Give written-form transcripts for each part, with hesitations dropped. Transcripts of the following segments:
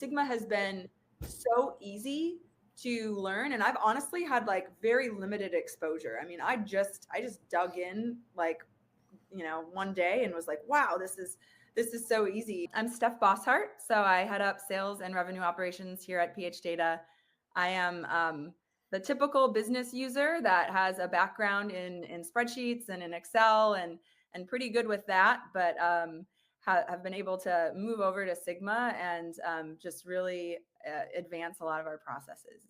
Sigma has been so easy to learn, and I've honestly had like very limited exposure. I mean, I just dug in like, one day and was like, wow, this is so easy. I'm Steph Bosshart, so I head up sales and revenue operations here at phData. I am the typical business user that has a background in spreadsheets and in Excel and pretty good with that, but have been able to move over to Sigma and just really advance a lot of our processes.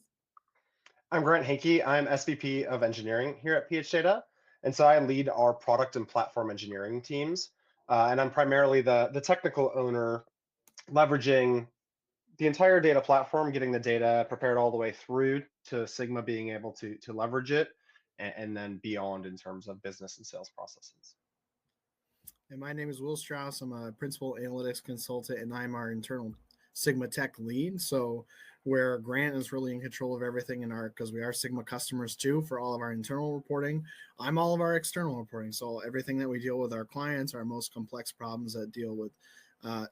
I'm Grant Hankey. I'm SVP of Engineering here at phData. And so I lead our product and platform engineering teams. And I'm primarily the technical owner, leveraging the entire data platform, getting the data prepared all the way through to Sigma being able to leverage it, and then beyond in terms of business and sales processes. And my name is Will Strauss. I'm a principal analytics consultant, and I'm our internal Sigma tech lead. So where Grant is really in control of everything because we are Sigma customers too for all of our internal reporting, I'm all of our external reporting. So everything that we deal with our clients, our most complex problems that deal with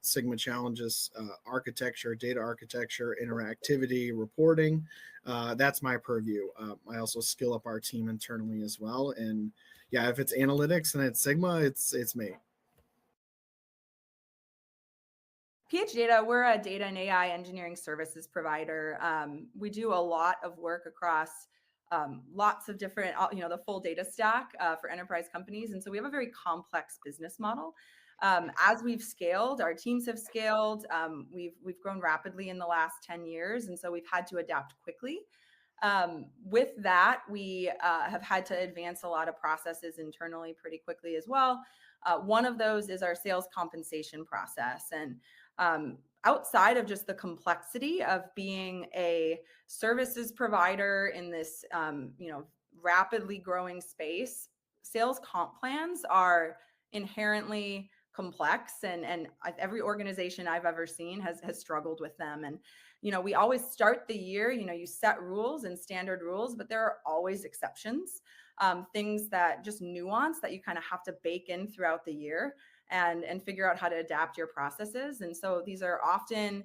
Sigma challenges, architecture, data architecture, interactivity, reporting, that's my purview. I also skill up our team internally as well. And yeah, if it's analytics and it's Sigma, it's me. phData, we're a data and AI engineering services provider. We do a lot of work across lots of different, the full data stack for enterprise companies. And so we have a very complex business model. As we've scaled, our teams have scaled. We've grown rapidly in the last 10 years. And so we've had to adapt quickly. With that, we have had to advance a lot of processes internally pretty quickly as well. One of those is our sales compensation process. And outside of just the complexity of being a services provider in this, rapidly growing space, sales comp plans are inherently complex, and every organization I've ever seen has struggled with them. And we always start the year, you set rules and standard rules, but there are always exceptions, things that just nuance that you kind of have to bake in throughout the year and figure out how to adapt your processes. And so these are often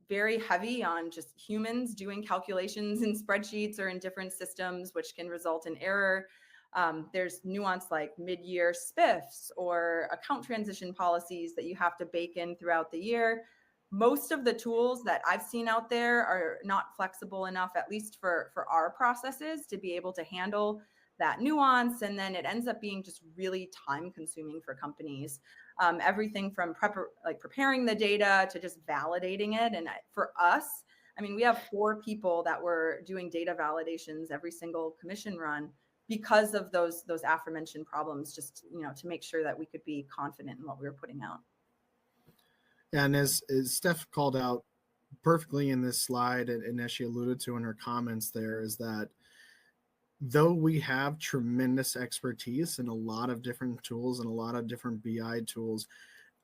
very heavy on just humans doing calculations in spreadsheets or in different systems, which can result in error. There's nuance like mid-year SPIFFs or account transition policies that you have to bake in throughout the year. Most of the tools that I've seen out there are not flexible enough, at least for our processes, to be able to handle that nuance. And then it ends up being just really time consuming for companies. Everything from preparing the data to just validating it. And for us, we have 4 people that were doing data validations every single commission run because of those aforementioned problems, just to make sure that we could be confident in what we were putting out. And as Steph called out perfectly in this slide, and as she alluded to in her comments there, is that though we have tremendous expertise in a lot of different tools and a lot of different BI tools,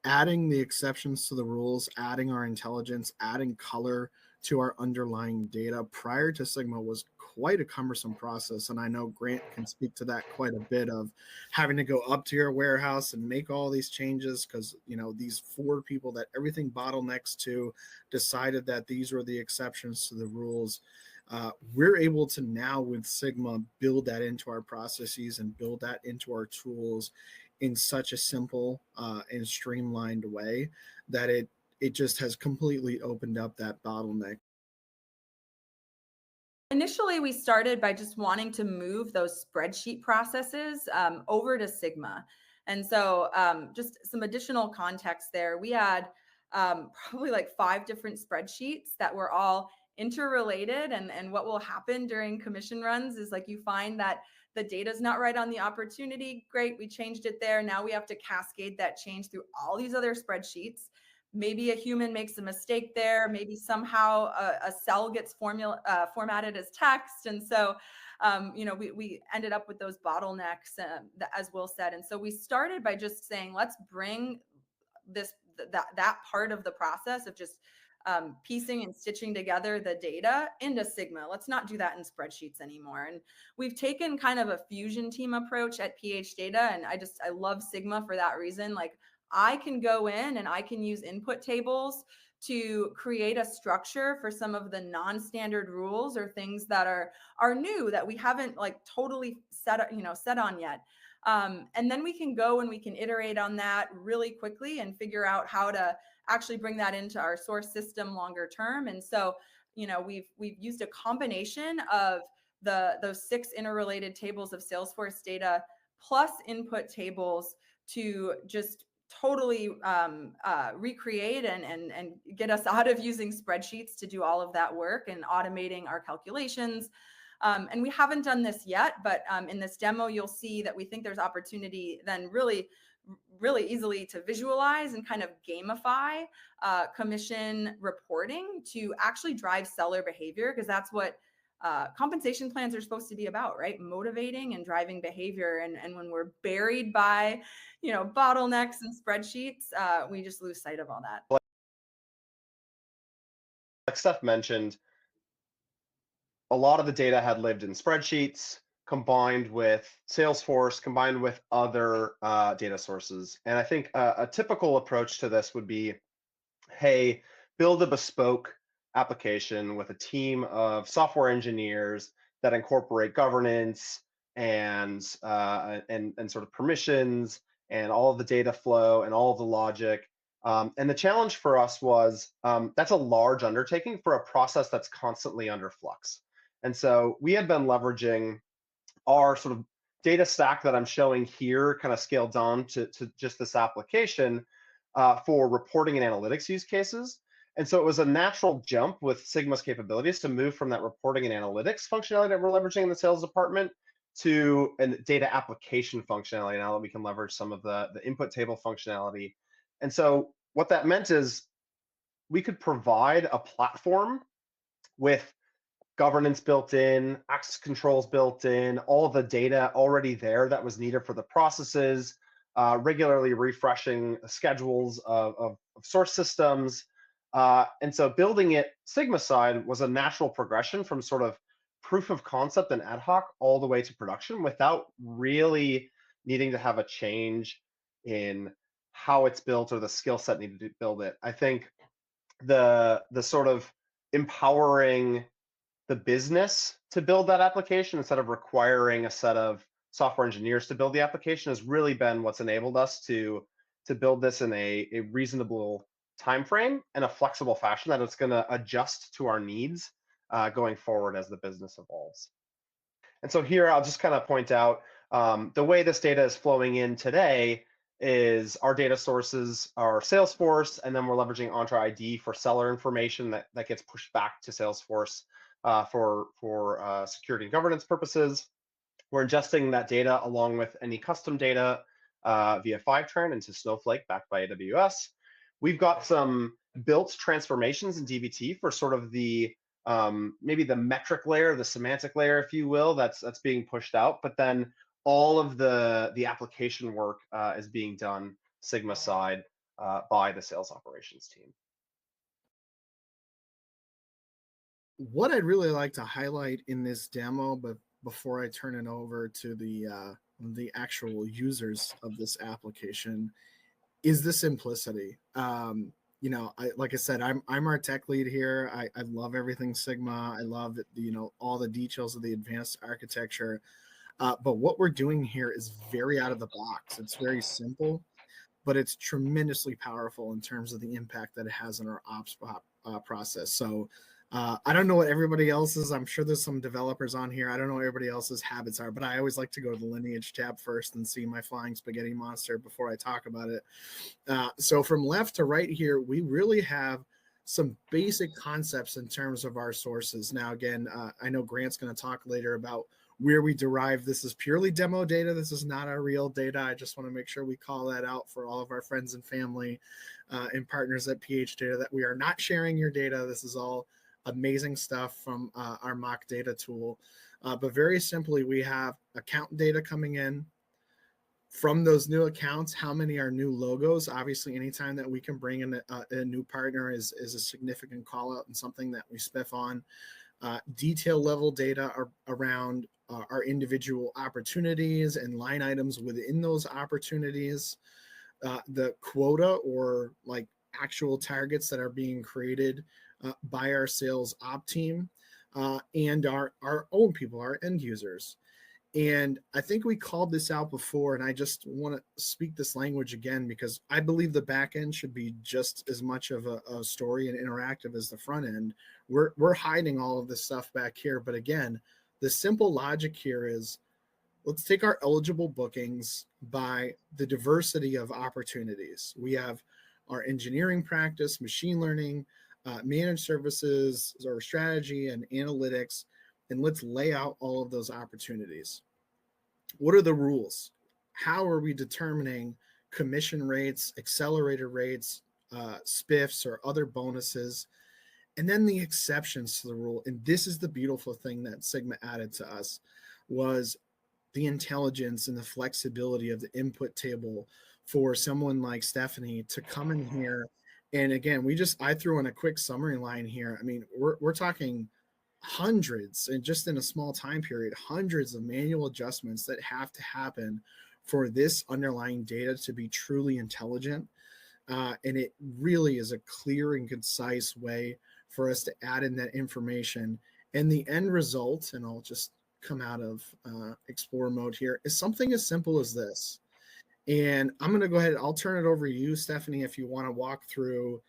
adding the exceptions to the rules, adding our intelligence, adding color to our underlying data prior to Sigma was quite a cumbersome process. And I know Grant can speak to that quite a bit, of having to go up to your warehouse and make all these changes because, these 4 people that everything bottlenecks to decided that these were the exceptions to the rules. We're able to now with Sigma build that into our processes and build that into our tools in such a simple and streamlined way that it just has completely opened up that bottleneck. Initially, we started by just wanting to move those spreadsheet processes over to Sigma. And so just some additional context there. We had probably like 5 different spreadsheets that were all interrelated. And what will happen during commission runs is you find that the data is not right on the opportunity. Great, we changed it there. Now we have to cascade that change through all these other spreadsheets. Maybe a human makes a mistake there. Maybe somehow a cell gets formatted as text. And so, we ended up with those bottlenecks, as Will said. And so we started by just saying, let's bring that part of the process of just piecing and stitching together the data into Sigma. Let's not do that in spreadsheets anymore. And we've taken kind of a fusion team approach at phData. And I love Sigma for that reason. I can go in and I can use input tables to create a structure for some of the non-standard rules or things that are new that we haven't like totally set on yet. And then we can go and we can iterate on that really quickly and figure out how to actually bring that into our source system longer term. And so, we've used a combination of those 6 interrelated tables of Salesforce data plus input tables to just totally recreate and get us out of using spreadsheets to do all of that work and automating our calculations. And we haven't done this yet, but in this demo, you'll see that we think there's opportunity then really easily to visualize and kind of gamify commission reporting to actually drive seller behavior, because that's what compensation plans are supposed to be about, right? Motivating and driving behavior. And when we're buried by, bottlenecks and spreadsheets, we just lose sight of all that. Like Steph mentioned, a lot of the data had lived in spreadsheets combined with Salesforce, combined with other data sources. And I think a typical approach to this would be, hey, build a bespoke application with a team of software engineers that incorporate governance and sort of permissions and all of the data flow and all of the logic. And the challenge for us was that's a large undertaking for a process that's constantly under flux. And so we had been leveraging our sort of data stack that I'm showing here, kind of scaled down to just this application for reporting and analytics use cases. And so it was a natural jump with Sigma's capabilities to move from that reporting and analytics functionality that we're leveraging in the sales department to a data application functionality now that we can leverage some of the input table functionality. And so what that meant is we could provide a platform with governance built in, access controls built in, all the data already there that was needed for the processes, regularly refreshing schedules of source systems. And so building it Sigma side was a natural progression from sort of proof of concept and ad hoc all the way to production without really needing to have a change in how it's built or the skill set needed to build it. I think the sort of empowering the business to build that application instead of requiring a set of software engineers to build the application has really been what's enabled us to build this in a reasonable time frame and a flexible fashion that it's going to adjust to our needs going forward as the business evolves. And so here I'll just kind of point out the way this data is flowing in today is our data sources are Salesforce, and then we're leveraging Entra ID for seller information that gets pushed back to Salesforce for security and governance purposes. We're ingesting that data along with any custom data via Fivetran into Snowflake backed by AWS. We've got some built transformations in DBT for sort of the maybe the metric layer, the semantic layer, if you will, that's being pushed out. But then all of the application work is being done Sigma side by the sales operations team. What I'd really like to highlight in this demo, but before I turn it over to the actual users of this application, is the simplicity. Like I said, I'm our tech lead here. I love everything Sigma. I love all the details of the advanced architecture. But what we're doing here is very out of the box. It's very simple, but it's tremendously powerful in terms of the impact that it has on our ops process. So I don't know what everybody else's, I'm sure there's some developers on here. I don't know what everybody else's habits are, but I always like to go to the lineage tab first and see my flying spaghetti monster before I talk about it. So from left to right here, we really have some basic concepts in terms of our sources. Now, again, I know Grant's going to talk later about where we derive. This is purely demo data. This is not our real data. I just want to make sure we call that out for all of our friends and family and partners at phData, that we are not sharing your data. This is all amazing stuff from our mock data tool. But very simply, we have account data coming in. From those new accounts, how many are new logos? Obviously, anytime that we can bring in a new partner is a significant call out and something that we spiff on. Detail level data around our individual opportunities and line items within those opportunities. The quota, or like actual targets that are being created by our sales op team and our own people, our end users. And I think we called this out before, and I just want to speak this language again because I believe the back end should be just as much of a story and interactive as the front end. We're hiding all of this stuff back here, but again, the simple logic here is let's take our eligible bookings by the diversity of opportunities. We have our engineering practice, machine learning, managed services, or strategy and analytics, and let's lay out all of those opportunities. What are the rules? How are we determining commission rates, accelerator rates, SPIFFs, or other bonuses? And then the exceptions to the rule. And this is the beautiful thing that Sigma added to us was the intelligence and the flexibility of the input table for someone like Stephanie to come in here. And again, I threw in a quick summary line here. I mean, we're talking hundreds, and just in a small time period, hundreds of manual adjustments that have to happen for this underlying data to be truly intelligent. And it really is a clear and concise way for us to add in that information. And the end result, and I'll just come out of explore mode here, is something as simple as this. And I'm going to go ahead, I'll turn it over to you, Stephanie, if you want to walk through.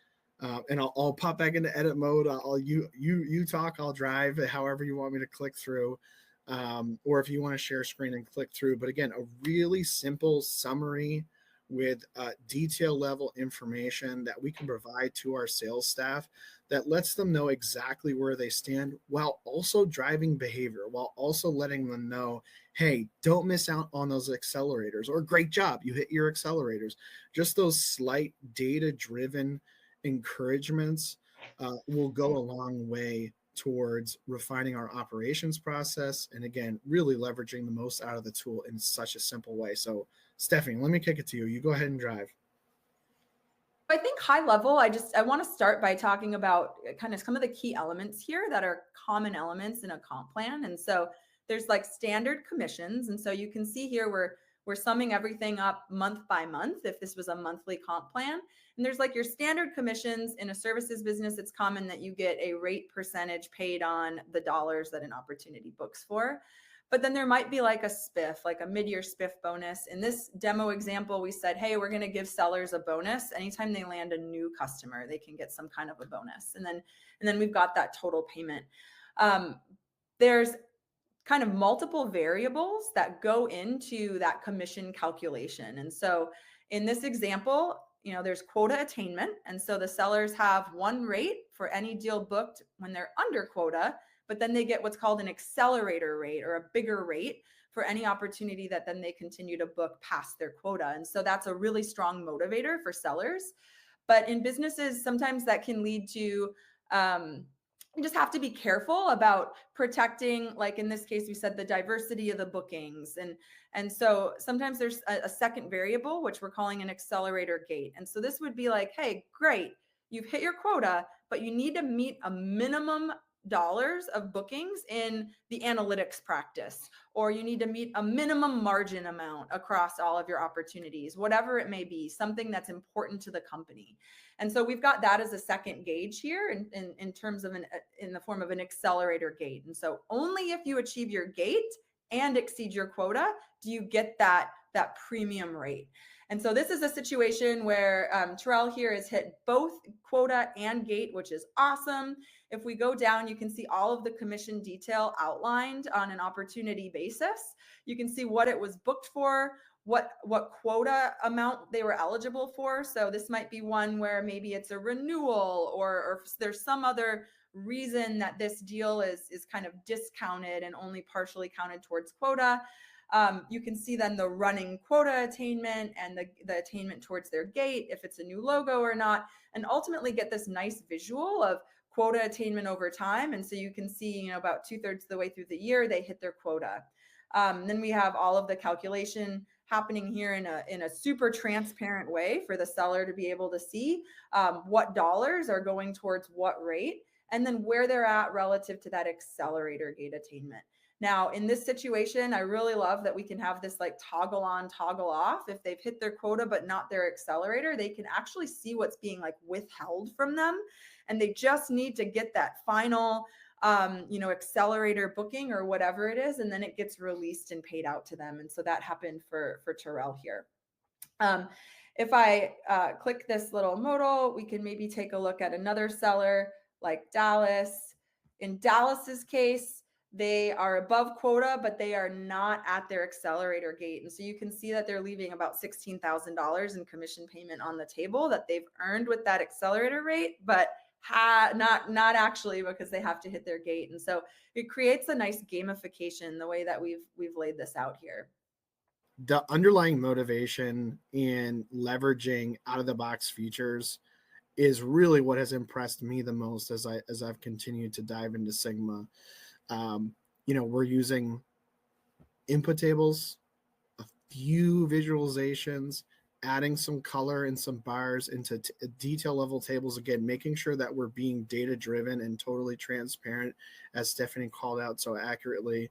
And I'll pop back into edit mode. You talk, I'll drive, however you want me to click through, or if you want to share screen and click through. But again, a really simple summary with detail level information that we can provide to our sales staff that lets them know exactly where they stand while also driving behavior, while also letting them know, hey, don't miss out on those accelerators, or great job, you hit your accelerators. Just those slight data-driven encouragements will go a long way towards refining our operations process, and again, really leveraging the most out of the tool in such a simple way. So Stephanie, let me kick it to you. You go ahead and drive. I think high level, I want to start by talking about kind of some of the key elements here that are common elements in a comp plan. And so there's like standard commissions. And so you can see here we're summing everything up month by month if this was a monthly comp plan. And there's like your standard commissions. In a services business, it's common that you get a rate percentage paid on the dollars that an opportunity books for. But then there might be like a SPIFF, like a mid-year SPIFF bonus. In this demo example, we said, hey, we're going to give sellers a bonus. Anytime they land a new customer, they can get some kind of a bonus. And then we've got that total payment. There's kind of multiple variables that go into that commission calculation. And so in this example, there's quota attainment. And so the sellers have one rate for any deal booked when they're under quota, but then they get what's called an accelerator rate, or a bigger rate for any opportunity that then they continue to book past their quota. And so that's a really strong motivator for sellers. But in businesses, sometimes that can lead to, you just have to be careful about protecting, like in this case, we said the diversity of the bookings. And so sometimes there's a second variable, which we're calling an accelerator gate. And so this would be like, hey, great, you've hit your quota, but you need to meet a minimum dollars of bookings in the analytics practice, or you need to meet a minimum margin amount across all of your opportunities, whatever it may be, something that's important to the company. And so we've got that as a second gauge here in terms of in the form of an accelerator gate. And so only if you achieve your gate and exceed your quota do you get that premium rate. And so this is a situation where Terrell here has hit both quota and gate, which is awesome. If we go down, you can see all of the commission detail outlined on an opportunity basis. You can see what it was booked for, what quota amount they were eligible for. So this might be one where maybe it's a renewal, or there's some other reason that this deal is kind of discounted and only partially counted towards quota. You can see then the running quota attainment and the attainment towards their gate, if it's a new logo or not, and ultimately get this nice visual of quota attainment over time. And so you can see, about 2/3 of the way through the year, they hit their quota. Then we have all of the calculation happening here in a super transparent way for the seller to be able to see what dollars are going towards what rate, and then where they're at relative to that accelerator gate attainment. Now, in this situation, I really love that we can have this like toggle on, toggle off. If they've hit their quota, but not their accelerator, they can actually see what's being like withheld from them. And they just need to get that final, accelerator booking or whatever it is. And then it gets released and paid out to them. And so that happened for Terrell here. If I click this little modal, we can maybe take a look at another seller like Dallas. In Dallas's case, they are above quota, but they are not at their accelerator gate. And so you can see that they're leaving about $16,000 in commission payment on the table that they've earned with that accelerator rate, but not actually, because they have to hit their gate. And so it creates a nice gamification the way that we've laid this out here. The underlying motivation in leveraging out of the box features is really what has impressed me the most as I've continued to dive into Sigma. We're using input tables, a few visualizations, adding some color and some bars into detail level tables, again, making sure that we're being data driven and totally transparent, as Stephanie called out so accurately.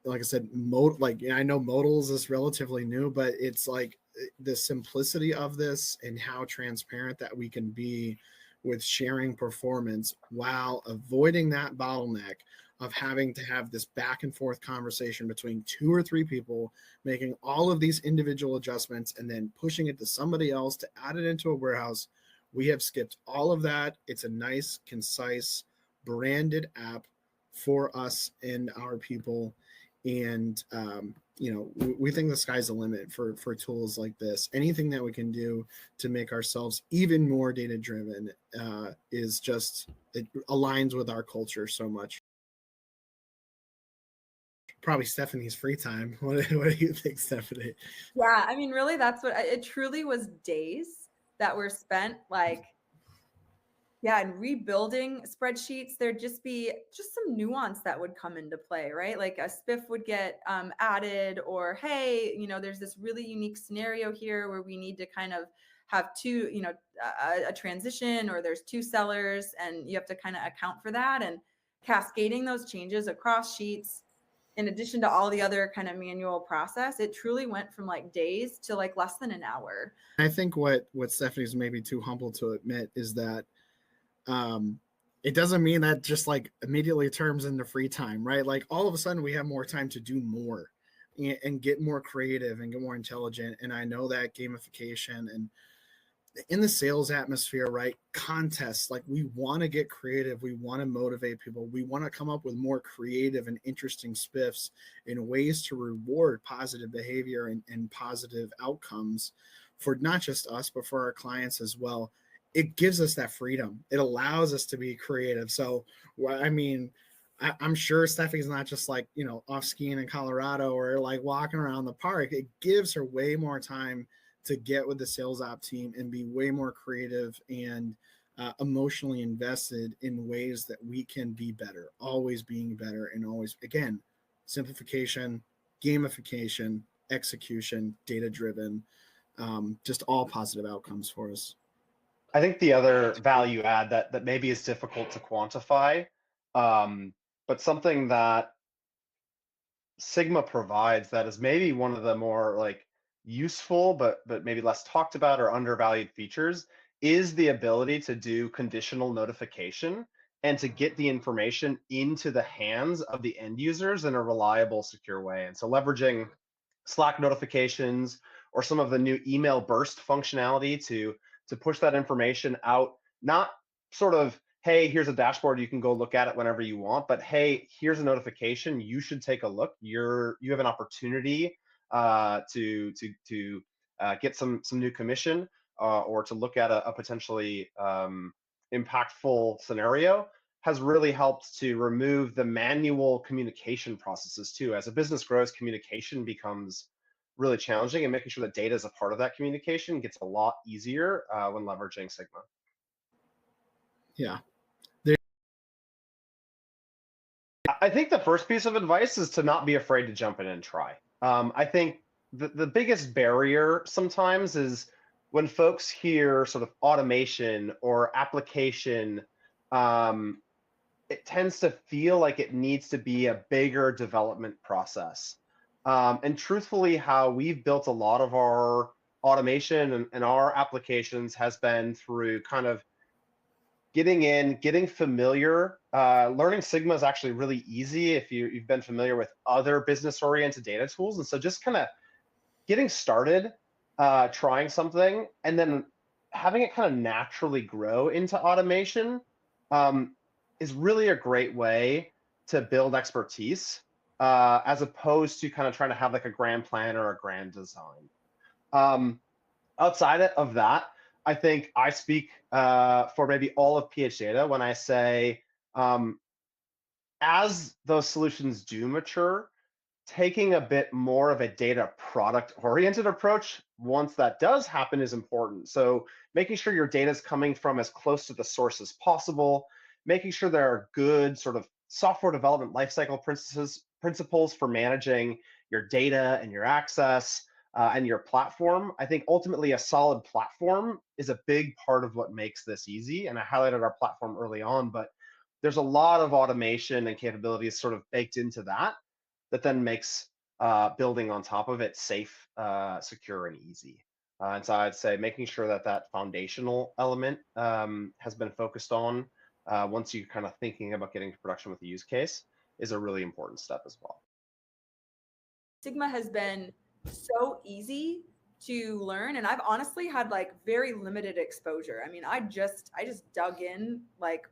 Like I said, I know modals is relatively new, but it's like the simplicity of this and how transparent that we can be with sharing performance while avoiding that bottleneck of having to have this back and forth conversation between 2 or 3 people, making all of these individual adjustments and then pushing it to somebody else to add it into a warehouse. We have skipped all of that. It's a nice, concise, branded app for us and our people. And, we think the sky's the limit for tools like this. Anything that we can do to make ourselves even more data driven it aligns with our culture so much. Probably Stephanie's free time. What do you think, Stephanie? Yeah, I mean, really, that's what it truly was, days that were spent and rebuilding spreadsheets. There'd just be some nuance that would come into play, right? Like a SPIFF would get added, or, hey, there's this really unique scenario here where we need to kind of have two, a transition, or there's 2 sellers and you have to kind of account for that, and cascading those changes across sheets. In addition to all the other kind of manual process, it truly went from like days to like less than an hour. I think what Stephanie's maybe too humble to admit is that it doesn't mean that just like immediately turns into free time, right? Like all of a sudden we have more time to do more and get more creative and get more intelligent. And I know that gamification and in the sales atmosphere, right? Contests, like we want to get creative. We want to motivate people. We want to come up with more creative and interesting spiffs in ways to reward positive behavior and positive outcomes for not just us, but for our clients as well. It gives us that freedom. It allows us to be creative. So, I mean, I'm sure Stephanie's not just like, off skiing in Colorado or like walking around the park. It gives her way more time to get with the sales op team and be way more creative and emotionally invested in ways that we can be better, always being better, and always, again, simplification, gamification, execution, data-driven, just all positive outcomes for us. I think the other value add that maybe is difficult to quantify, but something that Sigma provides that is maybe one of the more like useful but maybe less talked about or undervalued features is the ability to do conditional notification and to get the information into the hands of the end users in a reliable, secure way. And so leveraging Slack notifications or some of the new email burst functionality to push that information out, not sort of, hey, here's a dashboard, you can go look at it whenever you want, but hey, here's a notification, you should take a look. You have an opportunity to get some new commission or to look at a potentially impactful scenario, has really helped to remove the manual communication processes too. As a business grows, communication becomes really challenging, and making sure that data is a part of that communication gets a lot easier when leveraging Sigma. Yeah. I think the first piece of advice is to not be afraid to jump in and try. I think the biggest barrier sometimes is when folks hear sort of automation or application, it tends to feel like it needs to be a bigger development process. And truthfully, how we've built a lot of our automation and our applications has been through kind of getting in, getting familiar. Learning Sigma is actually really easy if you've been familiar with other business-oriented data tools. And so just kind of getting started, trying something, and then having it kind of naturally grow into automation is really a great way to build expertise, as opposed to kind of trying to have like a grand plan or a grand design. Outside of that, I think I speak for maybe all of phData when I say, as those solutions do mature, taking a bit more of a data product oriented approach once that does happen is important. So making sure your data is coming from as close to the source as possible, making sure there are good sort of software development lifecycle principles for managing your data and your access and your platform. I think ultimately a solid platform is a big part of what makes this easy. And I highlighted our platform early on, but there's a lot of automation and capabilities sort of baked into that then makes building on top of it safe, secure, and easy. And so I'd say making sure that that foundational element has been focused on once you're kind of thinking about getting to production with a use case is a really important step as well. Sigma has been so easy to learn, and I've honestly had like very limited exposure. I mean, I just dug in like,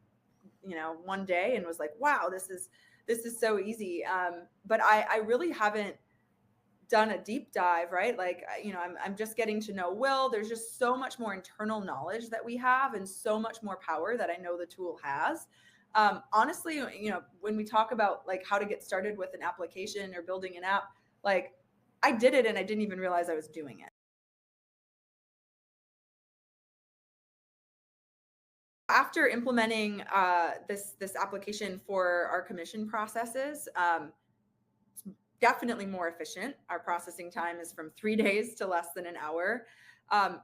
you know, one day and was like, wow, this is so easy. But I really haven't done a deep dive, right? Like, you know, I'm just getting to know Will. There's just so much more internal knowledge that we have and so much more power that I know the tool has. Honestly, you know, when we talk about like how to get started with an application or building an app, like I did it and I didn't even realize I was doing it. After implementing this application for our commission processes, it's definitely more efficient. Our processing time is from 3 days to less than an hour.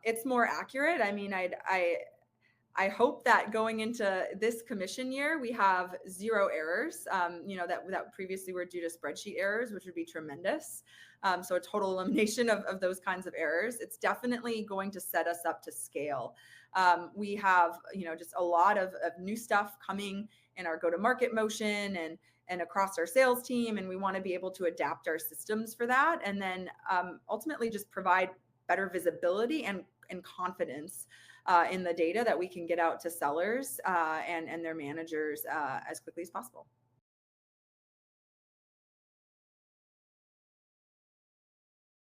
It's more accurate. I mean, I hope that going into this commission year, we have 0 errors, you know, that previously were due to spreadsheet errors, which would be tremendous. So a total elimination of those kinds of errors. It's definitely going to set us up to scale. We have, you know, just a lot of new stuff coming in our go-to-market motion and across our sales team. And we want to be able to adapt our systems for that. And then ultimately just provide better visibility and confidence in the data that we can get out to sellers and their managers as quickly as possible.